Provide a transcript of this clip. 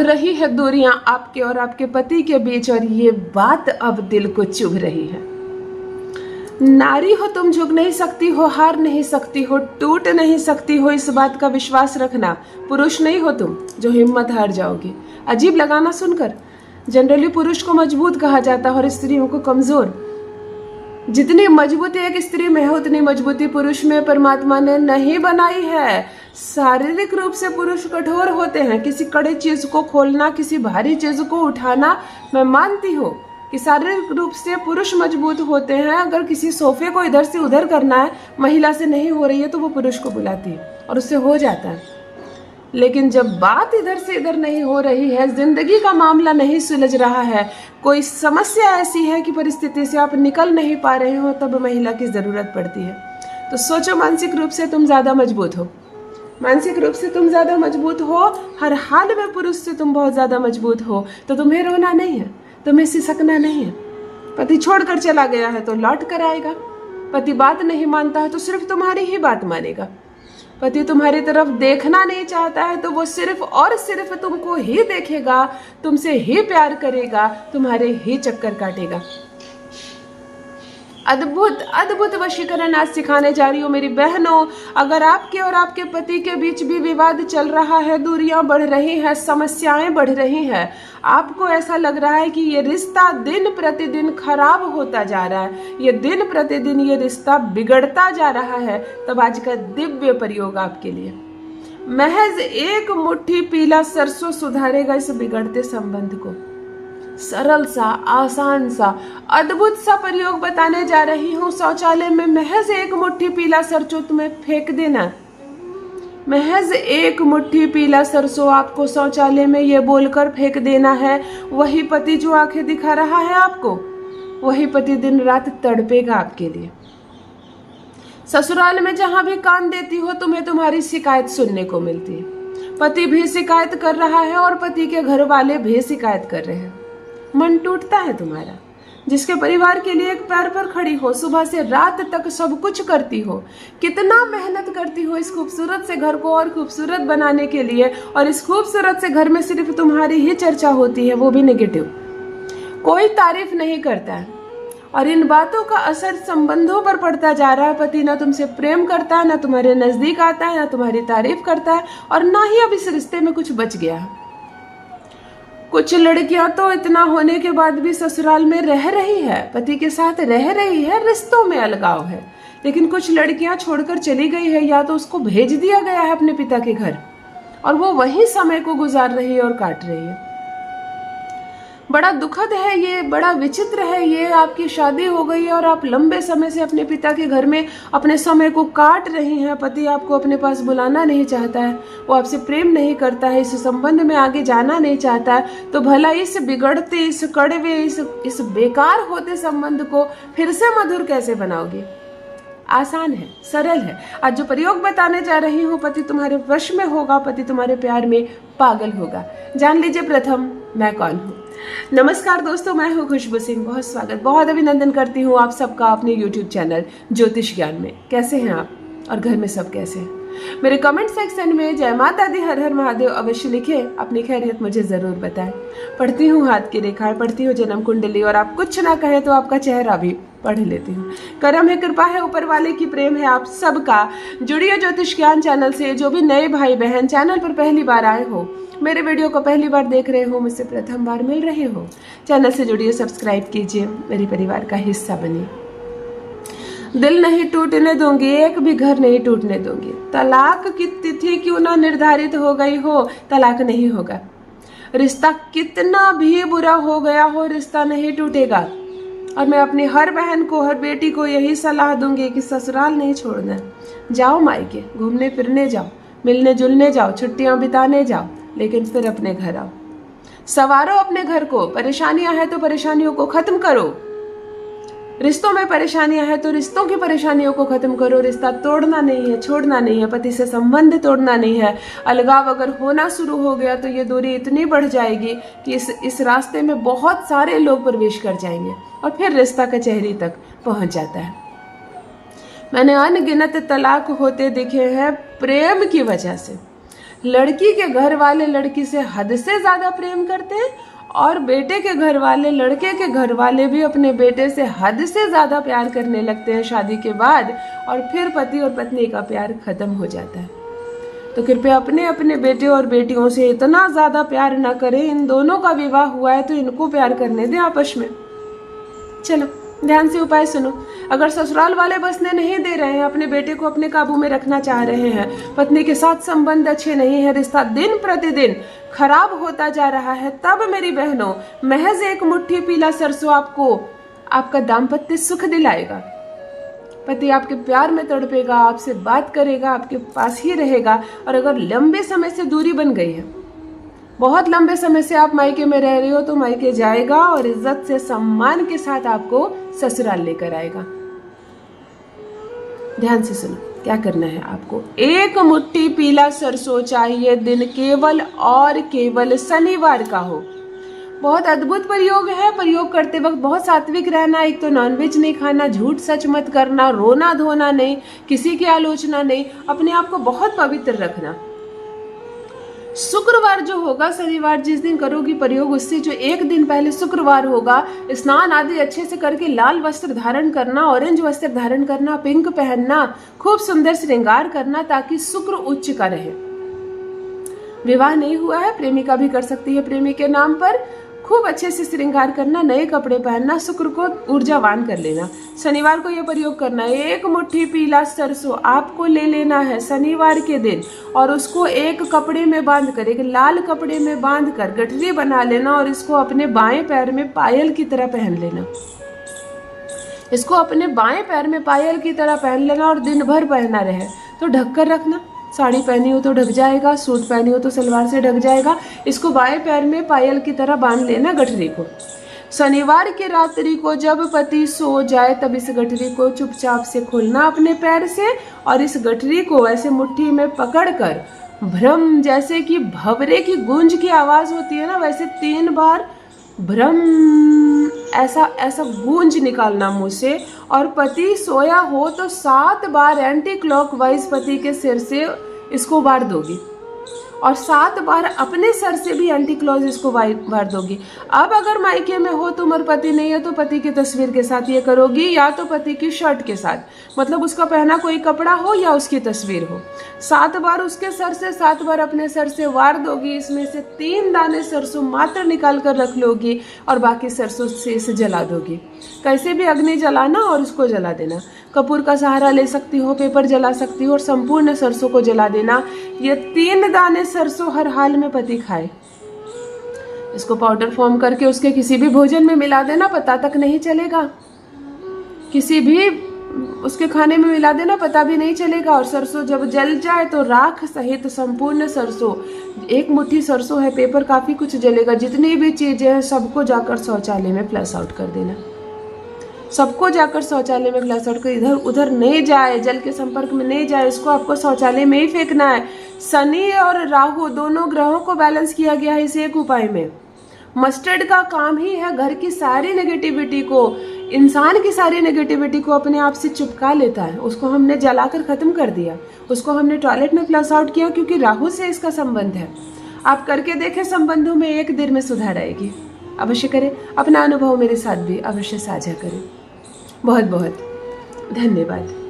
रही है दूरियां आपके और आपके पति के बीच, और ये बात अब दिल को चुभ रही है। नारी हो तुम, झुक नहीं सकती हो, हार नहीं सकती हो, टूट नहीं सकती हो, इस बात का विश्वास रखना। पुरुष नहीं हो तुम जो हिम्मत हार जाओगे। अजीब लगाना सुनकर। जनरली पुरुष को मजबूत कहा जाता है और स्त्रियों को कमजोर। जितनी मजबूती एक स्त्री में है उतनी मजबूती पुरुष में परमात्मा ने नहीं बनाई है। शारीरिक रूप से पुरुष कठोर होते हैं। किसी कड़े चीज को खोलना, किसी भारी चीज को उठाना, मैं मानती हूँ कि शारीरिक रूप से पुरुष मजबूत होते हैं। अगर किसी सोफे को इधर से उधर करना है, महिला से नहीं हो रही है, तो वो पुरुष को बुलाती है और उससे हो जाता है। लेकिन जब बात इधर से इधर नहीं हो रही है, जिंदगी का मामला नहीं सुलझ रहा है, कोई समस्या ऐसी है कि परिस्थिति से आप निकल नहीं पा रहे हो, तब महिला की जरूरत पड़ती है। तो सोचो, मानसिक रूप से तुम ज्यादा मजबूत हो, मानसिक रूप से तुम ज्यादा मजबूत हो, हर हाल में पुरुष से तुम बहुत ज्यादा मजबूत हो, तो तुम्हें रोना नहीं है, तुम्हें सिसकना नहीं है। पति छोड़कर चला गया है तो लौट कर आएगा। पति बात नहीं मानता है तो सिर्फ तुम्हारी ही बात मानेगा। पति तुम्हारी तरफ देखना नहीं चाहता है तो वो सिर्फ और सिर्फ तुमको ही देखेगा, तुमसे ही प्यार करेगा, तुम्हारे ही चक्कर काटेगा। अद्भुत अद्भुत वशीकरण आज सिखाने जा रही हूँ मेरी बहनों। अगर आपके और आपके पति के बीच भी विवाद चल रहा है, दूरियां बढ़ रही हैं, समस्याएं बढ़ रही हैं, आपको ऐसा लग रहा है कि ये रिश्ता दिन प्रतिदिन खराब होता जा रहा है, ये दिन प्रतिदिन ये रिश्ता बिगड़ता जा रहा है, तब आज का दिव्य प्रयोग आपके लिए। महज एक मुट्ठी पीला सरसों सुधारेगा इस बिगड़ते संबंध को। सरल सा, आसान सा, अद्भुत सा प्रयोग बताने जा रही हूँ। शौचालय में महज एक मुट्ठी पीला सरसों तुम्हें फेंक देना, महज एक मुट्ठी पीला सरसों आपको शौचालय में ये बोलकर फेंक देना है। वही पति जो आंखें दिखा रहा है आपको, वही पति दिन रात तड़पेगा आपके लिए। ससुराल में जहां भी कान देती हो, तुम्हें तुम्हारी शिकायत सुनने को मिलती है। पति भी शिकायत कर रहा है और पति के घर वाले भी शिकायत कर रहे हैं। मन टूटता है तुम्हारा। जिसके परिवार के लिए एक पैर पर खड़ी हो, सुबह से रात तक सब कुछ करती हो, कितना मेहनत करती हो इस खूबसूरत से घर को और खूबसूरत बनाने के लिए, और इस खूबसूरत से घर में सिर्फ तुम्हारी ही चर्चा होती है, वो भी नेगेटिव। कोई तारीफ नहीं करता है और इन बातों का असर संबंधों पर पड़ता जा रहा है। पति ना तुमसे प्रेम करता है, ना तुम्हारे नजदीक आता है, ना तुम्हारी तारीफ करता है, और ना ही अब इस रिश्ते में कुछ बच गया है। कुछ लड़कियां तो इतना होने के बाद भी ससुराल में रह रही है, पति के साथ रह रही है, रिश्तों में अलगाव है। लेकिन कुछ लड़कियां छोड़कर चली गई है, या तो उसको भेज दिया गया है अपने पिता के घर, और वो वहीं समय को गुजार रही है और काट रही है। बड़ा दुखद है ये, बड़ा विचित्र है ये। आपकी शादी हो गई है और आप लंबे समय से अपने पिता के घर में अपने समय को काट रही हैं। पति आपको अपने पास बुलाना नहीं चाहता है, वो आपसे प्रेम नहीं करता है, इस संबंध में आगे जाना नहीं चाहता है, तो भला इस बिगड़ते, इस कड़वे, इस बेकार होते संबंध को फिर से मधुर कैसे बनाओगे? आसान है, सरल है। आज जो प्रयोग बताने जा रही हूँ, पति तुम्हारे वश में होगा, पति तुम्हारे प्यार में पागल होगा। जान लीजिए प्रथम मैं कौन हूँ। नमस्कार दोस्तों, मैं हूँ खुशबू सिंह। बहुत स्वागत, बहुत अभिनंदन करती हूँ आप सबका अपने YouTube चैनल ज्योतिष ज्ञान में। कैसे हैं आप और घर में सब कैसे हैं? मेरे कमेंट सेक्शन में जय माता दी, हर हर महादेव अवश्य लिखे, अपनी खैरियत मुझे जरूर बताएं। पढ़ती हूँ हाथ की रेखाएं, पढ़ती हूँ जन्म कुंडली, और आप कुछ ना कहे तो आपका चेहरा भी पढ़ लेती हूँ। करम है, कृपा है ऊपर वाले की, प्रेम है आप सबका। जुड़िए ज्योतिष ज्ञान चैनल से। जो भी नए भाई बहन चैनल पर पहली बार आए हो, मेरे वीडियो को पहली बार देख रहे हो, मुझसे प्रथम बार मिल रहे हो, चैनल से जुड़िए, सब्सक्राइब कीजिए, मेरे परिवार का हिस्सा बनिए। दिल नहीं टूटने दूंगी, एक भी घर नहीं टूटने दूंगी। तलाक की तिथि क्यों ना निर्धारित हो गई हो, तलाक नहीं होगा। रिश्ता कितना भी बुरा हो गया हो, रिश्ता नहीं टूटेगा। और मैं अपनी हर बहन को, हर बेटी को यही सलाह दूंगी कि ससुराल नहीं छोड़ना। जाओ मायके, घूमने फिरने जाओ, मिलने जुलने जाओ, छुट्टियां बिताने जाओ, लेकिन फिर अपने घर आओ। संवारो अपने घर को। परेशानियां हैं तो परेशानियों को खत्म करो। रिश्तों में परेशानियां हैं तो रिश्तों की परेशानियों को खत्म करो। रिश्ता तोड़ना नहीं है, छोड़ना नहीं है, पति से संबंध तोड़ना नहीं है। अलगाव अगर होना शुरू हो गया तो ये दूरी इतनी बढ़ जाएगी कि इस रास्ते में बहुत सारे लोग प्रवेश कर जाएंगे और फिर रिश्ता कचहरी तक पहुंच जाता है। मैंने अनगिनत तलाक होते दिखे हैं प्रेम की वजह से। लड़की के घर वाले लड़की से हद से ज्यादा प्रेम करते हैं और बेटे के घर वाले, लड़के के घर वाले भी अपने बेटे से हद से ज्यादा प्यार करने लगते हैं शादी के बाद, और फिर पति और पत्नी का प्यार खत्म हो जाता है। तो कृपया अपने अपने बेटे और बेटियों से इतना ज्यादा प्यार न करें। इन दोनों का विवाह हुआ है तो इनको प्यार करने दें आपस में। चलो ध्यान से उपाय सुनो। अगर ससुराल वाले बसने नहीं दे रहे हैं, अपने बेटे को अपने काबू में रखना चाह रहे हैं, पत्नी के साथ संबंध अच्छे नहीं है, रिश्ता दिन प्रतिदिन खराब होता जा रहा है, तब मेरी बहनों महज एक मुट्ठी पीला सरसों आपको आपका दाम्पत्य सुख दिलाएगा। पति आपके प्यार में तड़पेगा, आपसे बात करेगा, आपके पास ही रहेगा। और अगर लंबे समय से दूरी बन गई है, बहुत लंबे समय से आप मायके में रह रहे हो, तो मायके जाएगा और इज्जत से सम्मान के साथ आपको ससुराल लेकर आएगा। ध्यान से सुनो क्या करना है आपको। एक मुट्ठी पीला सरसों चाहिए, दिन केवल और केवल शनिवार का हो। बहुत अद्भुत प्रयोग है। प्रयोग करते वक्त बहुत सात्विक रहना। एक तो नॉनवेज नहीं खाना, झूठ सच मत करना, रोना धोना नहीं, किसी की आलोचना नहीं, अपने आप को बहुत पवित्र रखना। शुक्रवार जो होगा, शनिवार जिस दिन करोगी प्रयोग, उससे जो एक दिन पहले शुक्रवार होगा, स्नान आदि अच्छे से करके लाल वस्त्र धारण करना, ऑरेंज वस्त्र धारण करना, पिंक पहनना, खूब सुंदर श्रृंगार करना, ताकि शुक्र उच्च का रहे। विवाह नहीं हुआ है, प्रेमिका भी कर सकती है प्रेमी के नाम पर। खूब अच्छे से श्रृंगार करना, नए कपड़े पहनना, शुक्र को ऊर्जावान कर लेना। शनिवार को यह प्रयोग करना है। एक मुट्ठी पीला सरसों आपको ले लेना है शनिवार के दिन, और उसको एक कपड़े में बांध कर, एक लाल कपड़े में बांध कर गठरी बना लेना, और इसको अपने बाएं पैर में पायल की तरह पहन लेना। इसको अपने बाएं पैर में पायल की तरह पहन लेना और दिन भर पहना रहे। तो ढक कर रखना। साड़ी पहनी हो तो ढक जाएगा, सूट पहनी हो तो सलवार से ढक जाएगा। इसको बाएं पैर में पायल की तरह बांध लेना गठरी को। शनिवार की रात्रि को जब पति सो जाए, तब इस गठरी को चुपचाप से खोलना अपने पैर से, और इस गठरी को ऐसे मुट्ठी में पकड़कर भ्रम, जैसे कि भंवरे की गूंज की आवाज होती है ना, वैसे 3 बार भ्रम ऐसा गूंज निकालना मुंह से। और पति सोया हो तो 7 बार एंटी क्लॉकवाइज पति के सिर से इसको वार दोगी, और 7 बार अपने सर से भी एंटी क्लॉज इसको वार दोगी। अब अगर मायके में हो तुम और पति नहीं है, तो पति की तस्वीर के साथ ये करोगी, या तो पति की शर्ट के साथ, मतलब उसका पहना कोई कपड़ा हो या उसकी तस्वीर हो। 7 बार उसके सर से, 7 बार अपने सर से वार दोगी। इसमें से 3 दाने सरसों मात्र निकाल कर रख लोगी, और बाकी सरसों से इसे जला दोगी। कैसे भी अग्नि जलाना और उसको जला देना। कपूर का सहारा ले सकती हो, पेपर जला सकती हो, और संपूर्ण सरसों को जला देना। ये 3 दाने सरसों हर हाल में पति खाए। इसको पाउडर फॉर्म करके उसके किसी भी भोजन में मिला देना, पता तक नहीं चलेगा। किसी भी उसके खाने में मिला देना, पता भी नहीं चलेगा। और सरसों जब जल जाए तो राख सहित संपूर्ण सरसों, एक मुट्ठी सरसों है, पेपर काफी कुछ जलेगा, जितनी भी चीजें हैं सबको जाकर शौचालय में फ्लश आउट कर देना। सबको जाकर शौचालय में फ्लश आउट कर, इधर उधर नहीं जाए, जल के संपर्क में नहीं जाए, इसको आपको शौचालय में ही फेंकना है। शनि और राहु दोनों ग्रहों को बैलेंस किया गया है इस एक उपाय में। मस्टर्ड का काम ही है घर की सारी नेगेटिविटी को, इंसान की सारी नेगेटिविटी को अपने आप से चिपका लेता है। उसको हमने जलाकर खत्म कर दिया, उसको हमने टॉयलेट में फ्लश आउट किया, क्योंकि राहु से इसका संबंध है। आप करके देखें, संबंधों में एक दिन में सुधार आएगी। अवश्य करें, अपना अनुभव मेरे साथ भी अवश्य साझा करें। बहुत बहुत धन्यवाद।